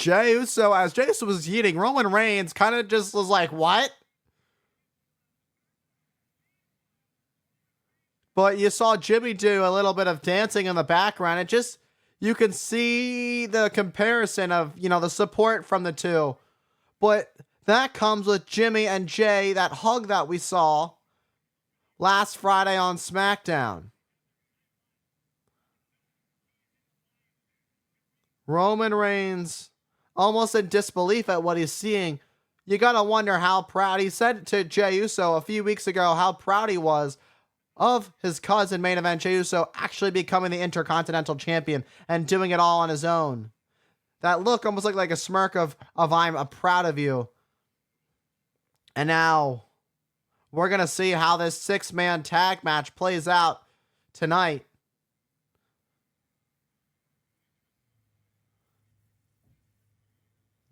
Jey Uso, as Jey Uso was yeeting, Roman Reigns kind of just was like, what? But you saw Jimmy do a little bit of dancing in the background. It just, you can see the comparison of, the support from the two. But that comes with Jimmy and Jey, that hug that we saw last Friday on SmackDown. Roman Reigns, almost in disbelief at what he's seeing. You gotta wonder how proud, he said to Jey Uso a few weeks ago how proud he was of his cousin main event Jey Uso actually becoming the Intercontinental Champion and doing it all on his own. That look almost looked like a smirk of I'm proud of you. And now we're going to see how this 6-man tag match plays out tonight.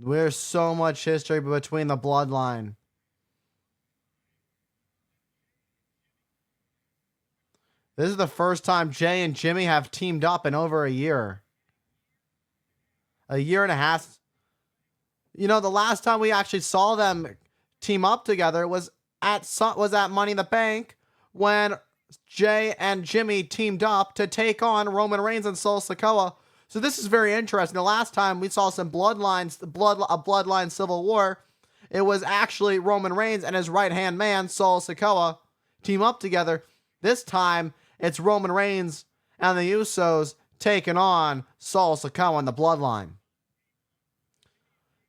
There's so much history between the Bloodline. This is the first time Jey and Jimmy have teamed up in over a year. A year and a half. The last time we actually saw them team up together was at Money in the Bank when Jey and Jimmy teamed up to take on Roman Reigns and Solo Sikoa. So this is very interesting. The last time we saw some Bloodline Civil War, it was actually Roman Reigns and his right-hand man, Solo Sikoa, team up together. This time, it's Roman Reigns and the Usos taking on Solo Sikoa and the Bloodline.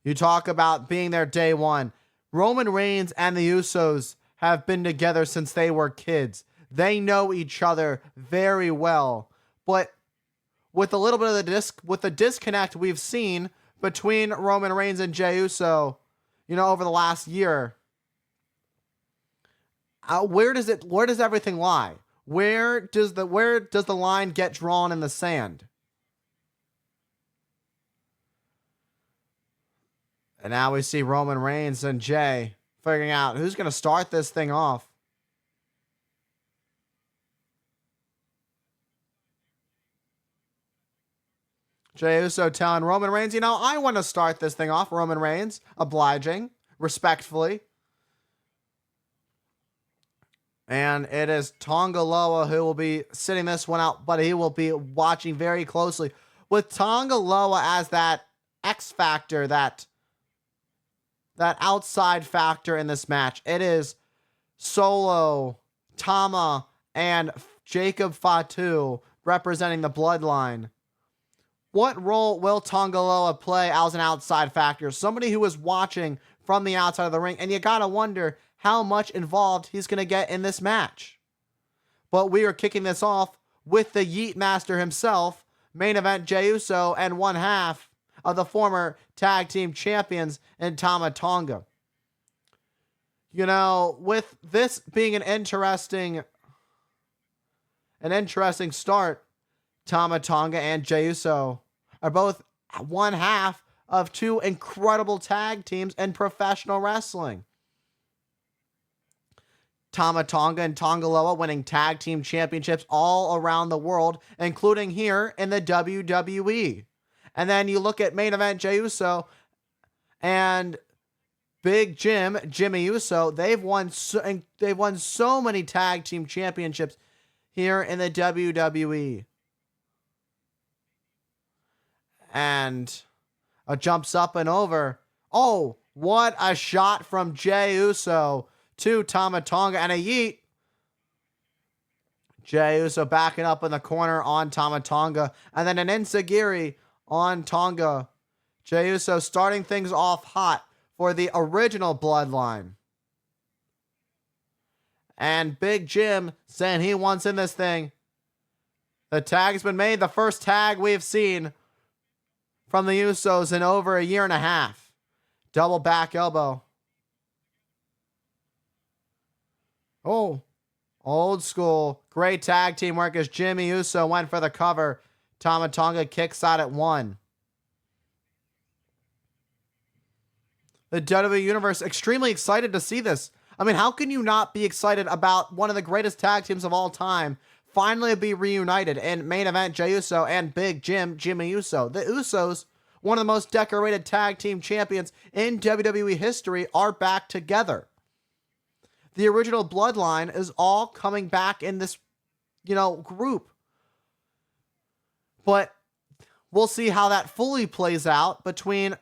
You talk about being there day one. Roman Reigns and the Usos have been together since they were kids. They know each other very well. But with a little bit of the disconnect we've seen between Roman Reigns and Jey Uso, over the last year, where does everything lie? Where does the line get drawn in the sand? And now we see Roman Reigns and Jey figuring out who's going to start this thing off. Jey Uso telling Roman Reigns, I want to start this thing off. Roman Reigns, obliging, respectfully. And it is Tonga Loa who will be sitting this one out, but he will be watching very closely. With Tonga Loa as that X factor, that outside factor in this match, it is Solo, Tama, and Jacob Fatu representing the Bloodline. What role will Tonga Loa play as an outside factor? Somebody who is watching from the outside of the ring, and you gotta wonder how much involved he's going to get in this match. But we are kicking this off with the Yeet Master himself, main event Jey Uso, and one half of the former tag team champions in Tama Tonga. With this being an interesting start, Tama Tonga and Jey Uso are both one half of two incredible tag teams in professional wrestling. Tama Tonga and Tonga Loa winning tag team championships all around the world, including here in the WWE. And then you look at main event Jey Uso and Big Jim, Jimmy Uso. They've won so many tag team championships here in the WWE. And a jumps up and over. Oh, what a shot from Jey Uso to Tama Tonga and a yeet. Jey Uso backing up in the corner on Tama Tonga. And then an enziguri on Tonga. Jey Uso starting things off hot for the original Bloodline. And Big Jim saying he wants in this thing. The tag's been made. The first tag we've seen from the Usos in over a year and a half. Double back elbow. Oh, old school. Great tag team work as Jimmy Uso went for the cover. Tama Tonga kicks out at 1. The WWE Universe extremely excited to see this. I mean, how can you not be excited about one of the greatest tag teams of all time finally be reunited in main event Jey Uso and Big Jim, Jimmy Uso? The Usos one of the most decorated tag team champions in WWE history, are back together. The original Bloodline is all coming back in this, group. But we'll see how that fully plays out between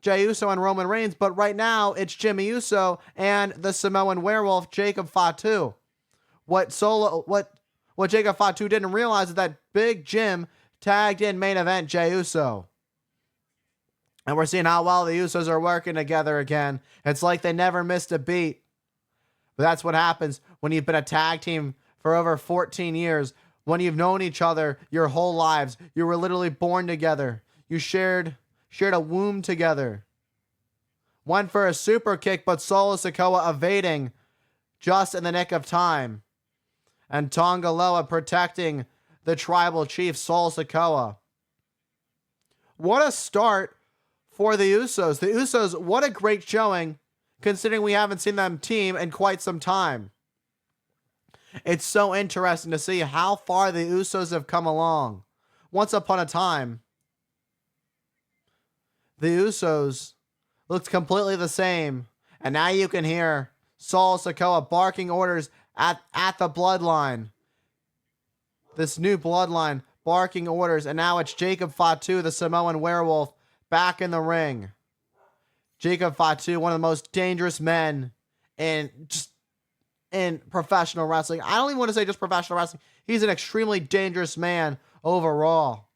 Jey Uso and Roman Reigns. But right now, it's Jimmy Uso and the Samoan Werewolf, Jacob Fatu. What Jacob Fatu didn't realize is that Big Jim tagged in main event Jey Uso. And we're seeing how well the Usos are working together again. It's like they never missed a beat. But that's what happens when you've been a tag team for over 14 years. When you've known each other your whole lives. You were literally born together. You shared a womb together. Went for a super kick, but Solo Sikoa evading just in the nick of time. And Tonga Loa protecting the tribal chief, Solo Sikoa. What a start for the Usos. The Usos, what a great showing, considering we haven't seen them team in quite some time. It's so interesting to see how far the Usos have come along. Once upon a time, the Usos looked completely the same. And now you can hear Solo Sikoa barking orders at the Bloodline. This new Bloodline barking orders. And now it's Jacob Fatu, the Samoan Werewolf, back in the ring. Jacob Fatu, one of the most dangerous men in professional wrestling. I don't even want to say just professional wrestling. He's an extremely dangerous man overall.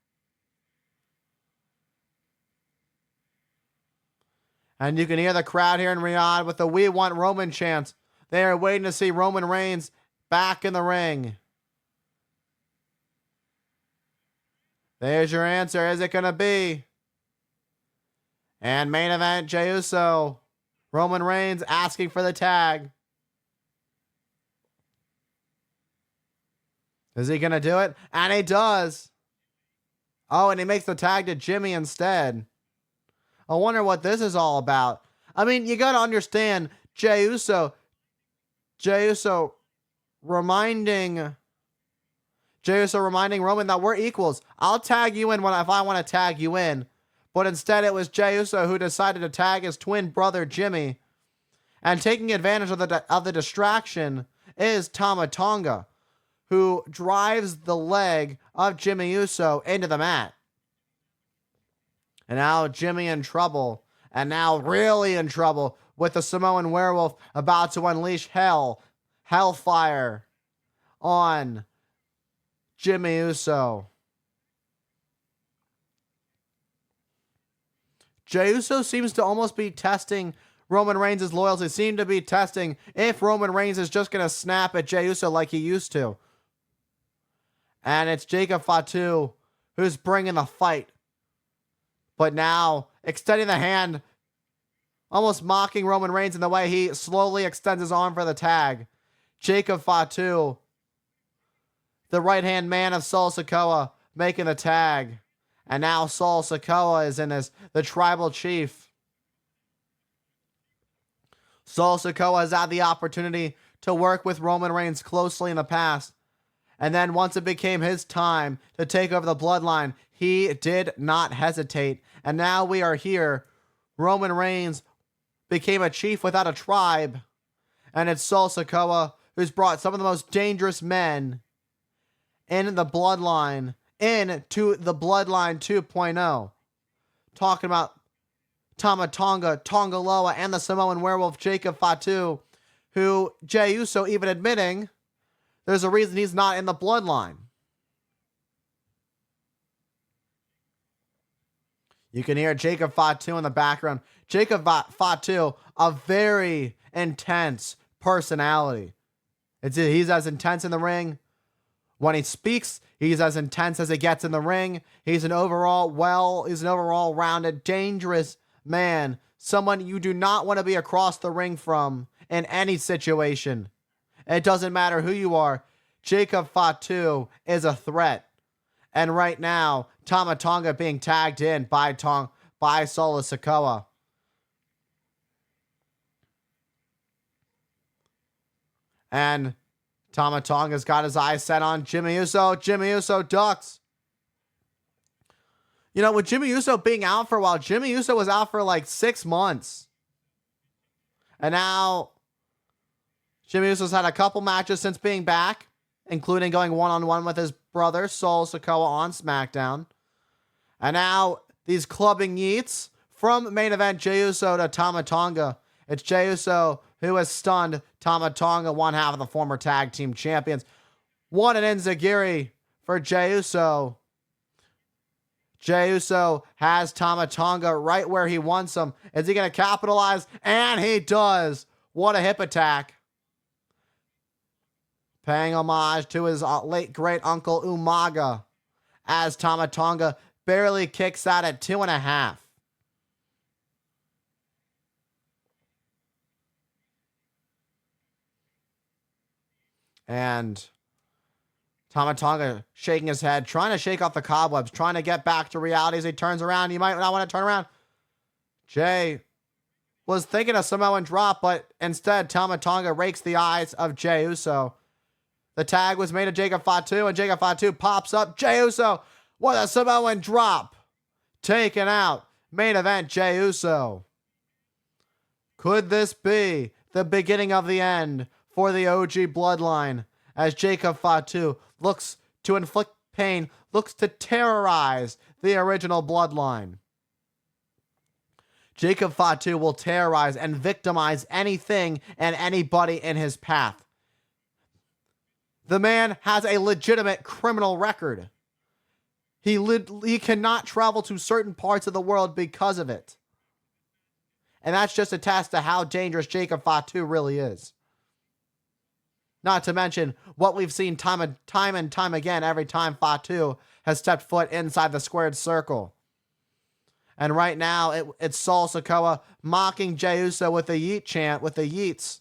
And you can hear the crowd here in Riyadh with the "We Want Roman" chants. They are waiting to see Roman Reigns back in the ring. There's your answer. Is it going to be? And main event, Jey Uso. Roman Reigns asking for the tag. Is he going to do it? And he does. Oh, and he makes the tag to Jimmy instead. I wonder what this is all about. I mean, you got to understand Jey Uso reminding Roman that we're equals. I'll tag you in if I want to tag you in. But instead it was Jey Uso who decided to tag his twin brother Jimmy. And taking advantage of the distraction is Tama Tonga, who drives the leg of Jimmy Uso into the mat. And now Jimmy in trouble. And now really in trouble with the Samoan Werewolf about to unleash hellfire on Jimmy Uso. Jey Uso seems to almost be testing Roman Reigns' loyalty. Seem to be testing if Roman Reigns is just going to snap at Jey Uso like he used to. And it's Jacob Fatu who's bringing the fight. But now extending the hand, almost mocking Roman Reigns in the way he slowly extends his arm for the tag. Jacob Fatu, the right-hand man of Solo Sikoa, making the tag. And now Solo Sikoa is in this, the tribal chief. Solo Sikoa has had the opportunity to work with Roman Reigns closely in the past. And then once it became his time to take over the Bloodline, he did not hesitate. And now we are here. Roman Reigns became a chief without a tribe. And it's Solo Sikoa who's brought some of the most dangerous men in the Bloodline into the Bloodline 2.0. Talking about Tama Tonga, Tonga Loa, and the Samoan Werewolf Jacob Fatu, who Jey Uso even admitting there's a reason he's not in the Bloodline. You can hear Jacob Fatu in the background. Jacob Fatu, a very intense personality. He's as intense in the ring. When he speaks, he's as intense as it gets in the ring. He's an overall rounded, dangerous man. Someone you do not want to be across the ring from in any situation. It doesn't matter who you are. Jacob Fatu is a threat. And right now, Tama Tonga being tagged in by Solo Sikoa. And Tama Tonga's got his eyes set on Jimmy Uso. Jimmy Uso ducks. You know, with Jimmy Uso being out for a while, Jimmy Uso was out for like 6 months. And now Jimmy Uso's had a couple matches since being back, including going one-on-one with his brother, Solo Sikoa, on SmackDown. And now these clubbing yeets from main event Jey Uso to Tama Tonga. It's Jey Uso who has stunned Tama Tonga, one half of the former tag team champions. One an enziguri for Jey Uso. Jey Uso has Tama Tonga right where he wants him. Is he going to capitalize? And he does. What a hip attack. Paying homage to his late great uncle Umaga, as Tama Tonga barely kicks out at 2.5. And Tama Tonga shaking his head, trying to shake off the cobwebs, trying to get back to reality as he turns around. You might not want to turn around. Jay was thinking of Samoan drop, but instead Tama Tonga rakes the eyes of Jey Uso. The tag was made to Jacob Fatu, and Jacob Fatu pops up. Jey Uso with a Samoan drop. Taken out. Main event Jey Uso. Could this be the beginning of the end for the OG Bloodline, as Jacob Fatu looks to inflict pain, looks to terrorize the original Bloodline? Jacob Fatu will terrorize and victimize anything and anybody in his path. The man has a legitimate criminal record. He cannot travel to certain parts of the world because of it. And that's just a test to how dangerous Jacob Fatu really is. Not to mention what we've seen time and time again every time Fatu has stepped foot inside the squared circle. And right now, it's Solo Sikoa mocking Jey Uso with a yeet chant, with the yeets.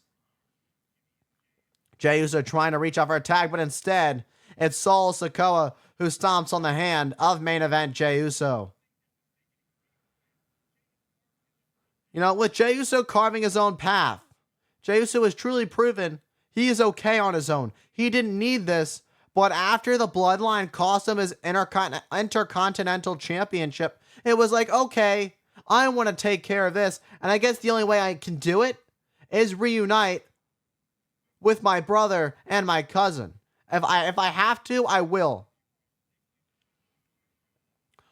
Jey Uso trying to reach out for a tag, but instead, it's Solo Sikoa who stomps on the hand of main event Jey Uso. You know, with Jey Uso carving his own path, Jey Uso has truly proven he is okay on his own. He didn't need this, but after the Bloodline cost him his Intercontinental Championship, it was like, okay, I want to take care of this, and I guess the only way I can do it is reunite with my brother and my cousin. If I have to, I will.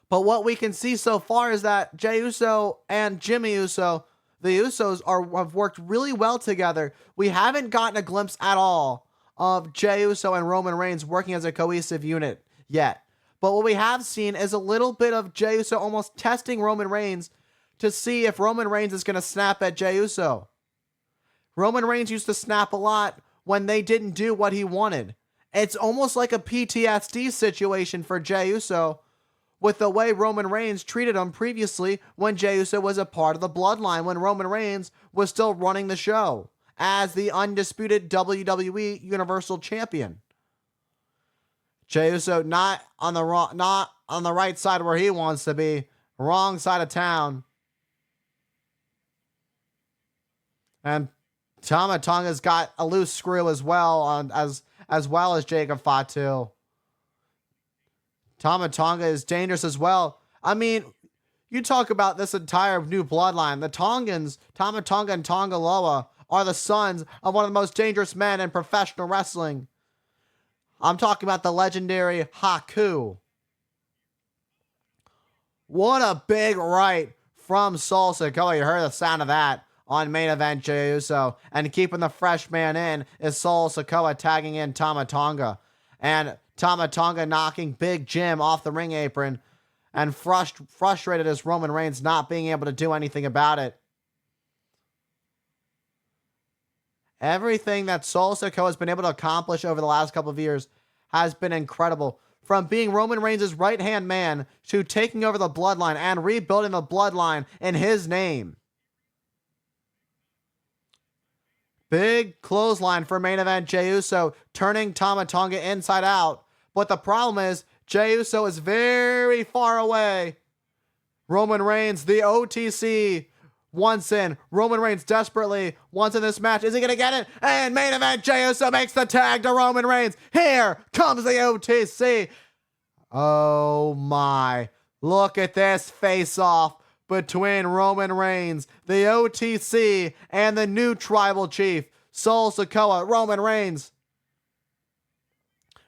But what we can see so far is that Jey Uso and Jimmy Uso, the Usos, have worked really well together. We haven't gotten a glimpse at all of Jey Uso and Roman Reigns working as a cohesive unit yet. But what we have seen is a little bit of Jey Uso almost testing Roman Reigns to see if Roman Reigns is going to snap at Jey Uso. Roman Reigns used to snap a lot when they didn't do what he wanted. It's almost like a PTSD situation for Jey Uso with the way Roman Reigns treated him previously when Jey Uso was a part of the Bloodline, when Roman Reigns was still running the show as the undisputed WWE Universal Champion. Jey Uso not on the right side where he wants to be, wrong side of town. And Tama Tonga's got a loose screw as well, as well as Jacob Fatu. Tama Tonga is dangerous as well. I mean, you talk about this entire new Bloodline. The Tongans, Tama Tonga and Tonga Loa, are the sons of one of the most dangerous men in professional wrestling. I'm talking about the legendary Haku. What a big right from Solo Sikoa. You heard the sound of that on main event Jey Uso. And keeping the fresh man in is Solo Sikoa tagging in Tama Tonga. And Tama Tonga knocking Big Jim off the ring apron, and frustrated as Roman Reigns not being able to do anything about it. Everything that Solo Sikoa has been able to accomplish over the last couple of years has been incredible. From being Roman Reigns' right-hand man to taking over the Bloodline and rebuilding the Bloodline in his name. Big clothesline for main event Jey Uso, turning Tama Tonga inside out. But the problem is, Jey Uso is very far away. Roman Reigns, the OTC, wants in. Roman Reigns desperately wants in this match. Is he going to get it? And main event Jey Uso makes the tag to Roman Reigns. Here comes the OTC. Oh my. Look at this face-off between Roman Reigns, the OTC, and the new tribal chief, Solo Sikoa, Roman Reigns.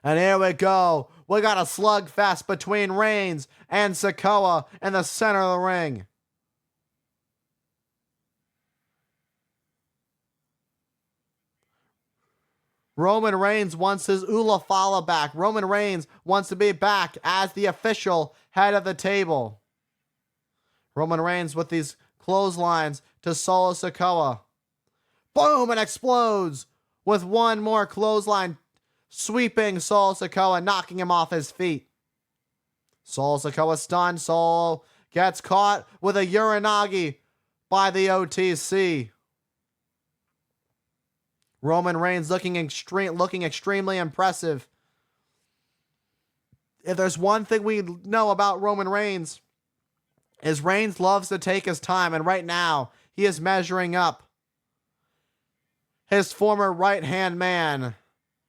And here we go. We got a slugfest between Reigns and Sikoa in the center of the ring. Roman Reigns wants his Ulafala back. Roman Reigns wants to be back as the official head of the table. Roman Reigns with these clotheslines to Solo Sikoa. Boom, and explodes with one more clothesline, sweeping Solo Sikoa, knocking him off his feet. Solo Sikoa stunned. Solo gets caught with a Uranagi by the OTC. Roman Reigns looking extremely impressive. If there's one thing we know about Roman Reigns, is Reigns loves to take his time, and right now he is measuring up. His former right-hand man,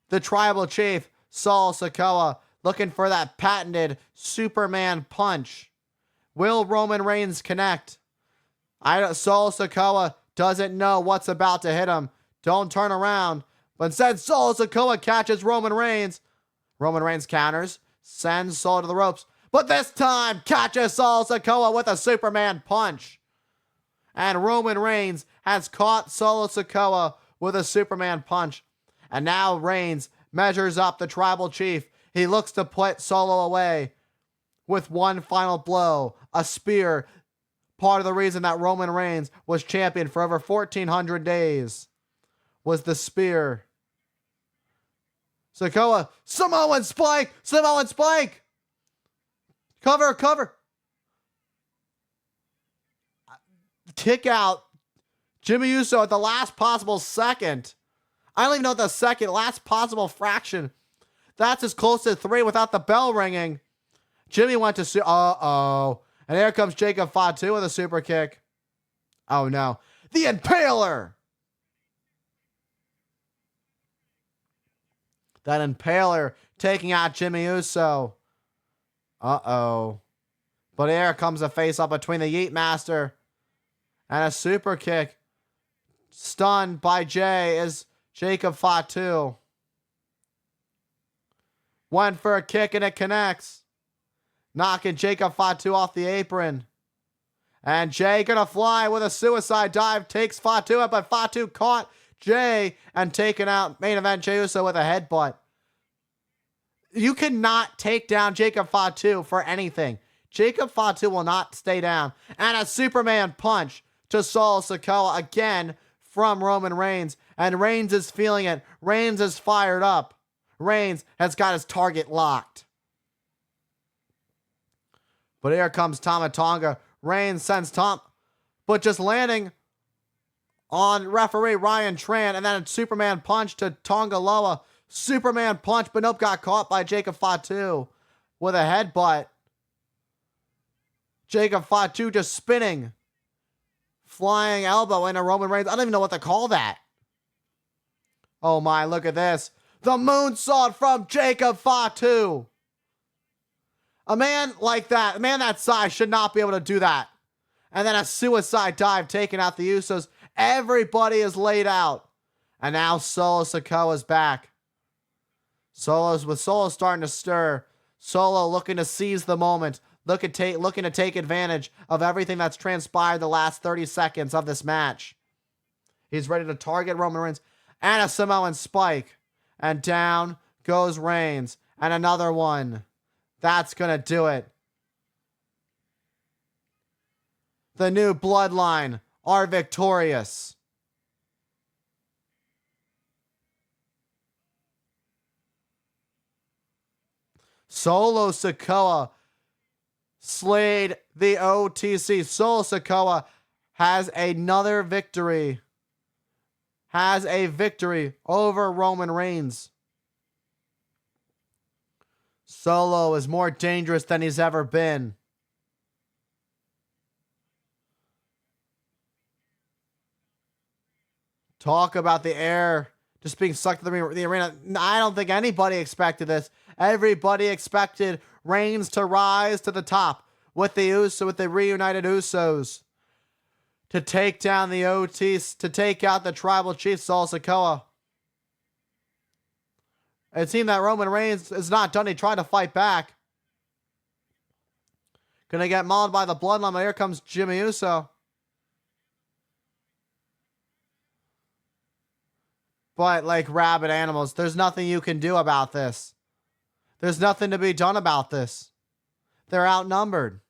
the tribal chief, Solo Sikoa, looking for that patented Superman punch. Will Roman Reigns connect? Solo Sikoa doesn't know what's about to hit him. Don't turn around. But instead, Solo Sikoa catches Roman Reigns. Roman Reigns counters, sends Solo to the ropes. But this time, catches Solo Sikoa with a Superman punch. And Roman Reigns has caught Solo Sikoa with a Superman punch. And now Reigns measures up the tribal chief. He looks to put Solo away with one final blow, a spear. Part of the reason that Roman Reigns was champion for over 1,400 days was the spear. Sikoa, Samoan Spike! Samoan Spike! Cover! Kick out Jimmy Uso at the last possible second. I don't even know the last possible fraction. That's as close to 3 without the bell ringing. Jimmy went to uh-oh. And here comes Jacob Fatu with a super kick. Oh no. The Impaler! That Impaler taking out Jimmy Uso. Uh-oh. But here comes a face-up between the Yeet Master and a super kick. Stunned by Jay is Jacob Fatu. Went for a kick and it connects. Knocking Jacob Fatu off the apron. And Jay gonna fly with a suicide dive. Takes Fatu up, but Fatu caught Jay and taken out main event Jey Uso with a headbutt. You cannot take down Jacob Fatu for anything. Jacob Fatu will not stay down. And a Superman punch to Solo Sikoa again from Roman Reigns. And Reigns is feeling it. Reigns is fired up. Reigns has got his target locked. But here comes Tama Tonga. Reigns sends but just landing on referee Ryan Tran, and then a Superman punch to Tonga Loa. Superman punch, but nope, got caught by Jacob Fatu with a headbutt. Jacob Fatu just spinning. Flying elbow into Roman Reigns. I don't even know what to call that. Oh my, look at this. The moonsault from Jacob Fatu. A man like that, a man that size should not be able to do that. And then a suicide dive taking out the Usos. Everybody is laid out. And now Solo Sikoa is back. Solo starting to stir. Solo looking to seize the moment. Looking to take advantage of everything that's transpired the last 30 seconds of this match. He's ready to target Roman Reigns. And a Samoan spike. And down goes Reigns. And another one. That's going to do it. The new Bloodline are victorious. Solo Sikoa slayed the OTC. Solo Sikoa has another victory. Has a victory over Roman Reigns. Solo is more dangerous than he's ever been. Talk about the air just being sucked to the arena. I don't think anybody expected this. Everybody expected Reigns to rise to the top. with the reunited Usos to take down the OTs, to take out the Tribal Chief Solo Sikoa. It seemed that Roman Reigns is not done. He tried to fight back. Gonna get mauled by the Bloodline, but here comes Jimmy Uso. But like rabid animals, there's nothing you can do about this. There's nothing to be done about this. They're outnumbered.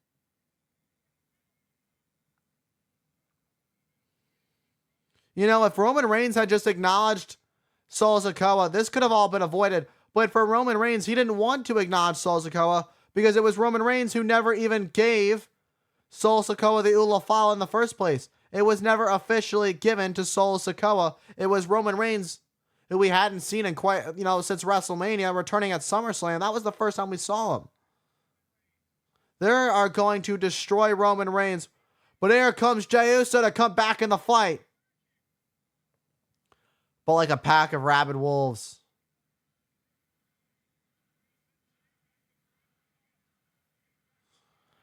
You know, if Roman Reigns had just acknowledged Solo Sikoa, this could have all been avoided. But for Roman Reigns, he didn't want to acknowledge Solo Sikoa because it was Roman Reigns who never even gave Solo Sikoa the Ula file in the first place. It was never officially given to Solo Sikoa. It was Roman Reigns, who we hadn't seen in quite, since WrestleMania, returning at SummerSlam. That was the first time we saw him. They are going to destroy Roman Reigns. But here comes Jey Uso to come back in the fight. But like a pack of rabid wolves.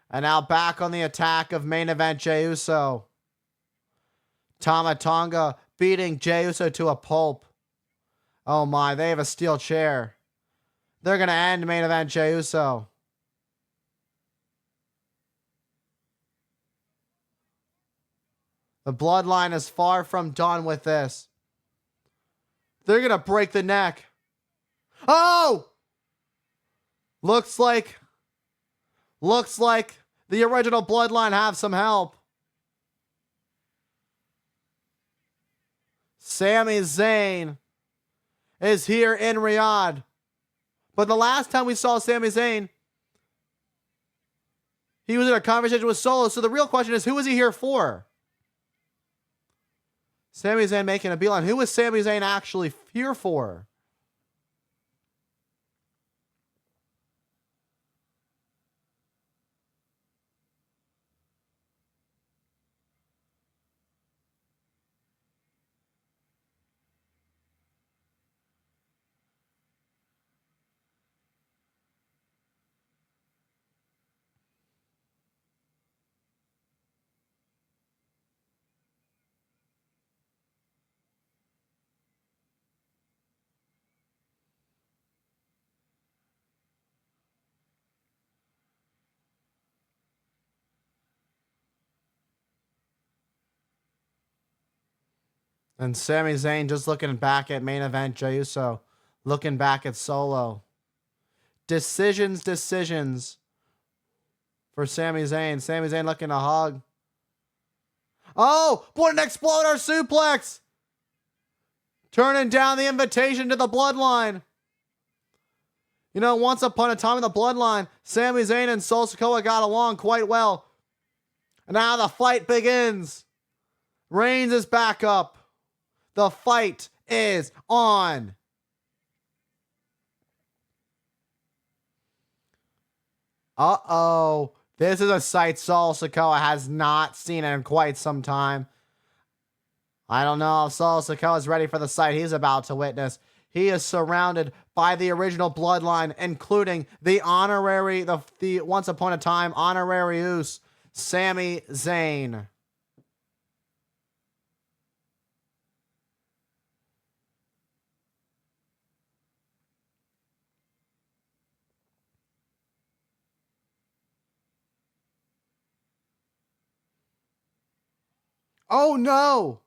And now back on the attack of main event Jey Uso. Tama Tonga beating Jey Uso to a pulp. Oh my, they have a steel chair. They're going to end main event Jey Uso. The Bloodline is far from done with this. They're going to break the neck. Oh! Looks like the original Bloodline have some help. Sami Zayn is here in Riyadh. But the last time we saw Sami Zayn, he was in a conversation with Solo. So the real question is, who is he here for? Sami Zayn making a beeline. Who is Sami Zayn actually here for? And Sami Zayn just looking back at main event Jey Uso, looking back at Solo. Decisions for Sami Zayn. Sami Zayn looking to hug. Oh, what an exploder suplex! Turning down the invitation to the Bloodline. You know, once upon a time in the Bloodline, Sami Zayn and Solo Sikoa got along quite well. And now the fight begins. Reigns is back up. The fight is on. Uh-oh. This is a sight Solo Sikoa has not seen in quite some time. I don't know if Solo Sikoa is ready for the sight he's about to witness. He is surrounded by the original Bloodline, including the honorary, the once upon a time honorary Uso, Sami Zayn. Oh no!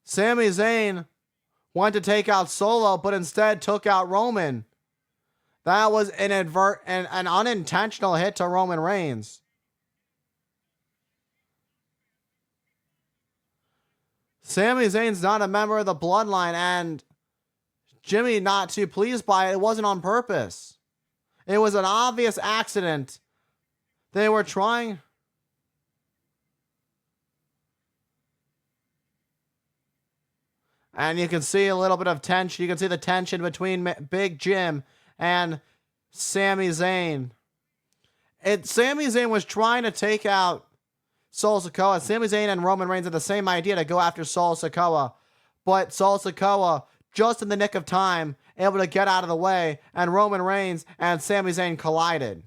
Sami Zayn wanted to take out Solo, but instead took out Roman. That was an unintentional hit to Roman Reigns. Sami Zayn's not a member of the Bloodline, and Jimmy not too pleased by it. It wasn't on purpose. It was an obvious accident. They were trying... And you can see a little bit of tension. You can see the tension between Big Jim and Sami Zayn. Sami Zayn was trying to take out Solo Sikoa. Sami Zayn and Roman Reigns had the same idea to go after Solo Sikoa. But Solo Sikoa, just in the nick of time, able to get out of the way, and Roman Reigns and Sami Zayn collided.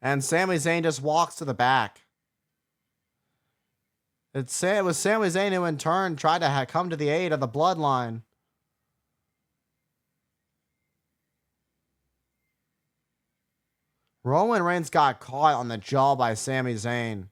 And Sami Zayn just walks to the back. It was Sami Zayn who in turn tried to come to the aid of the Bloodline. Roman Reigns got caught on the jaw by Sami Zayn.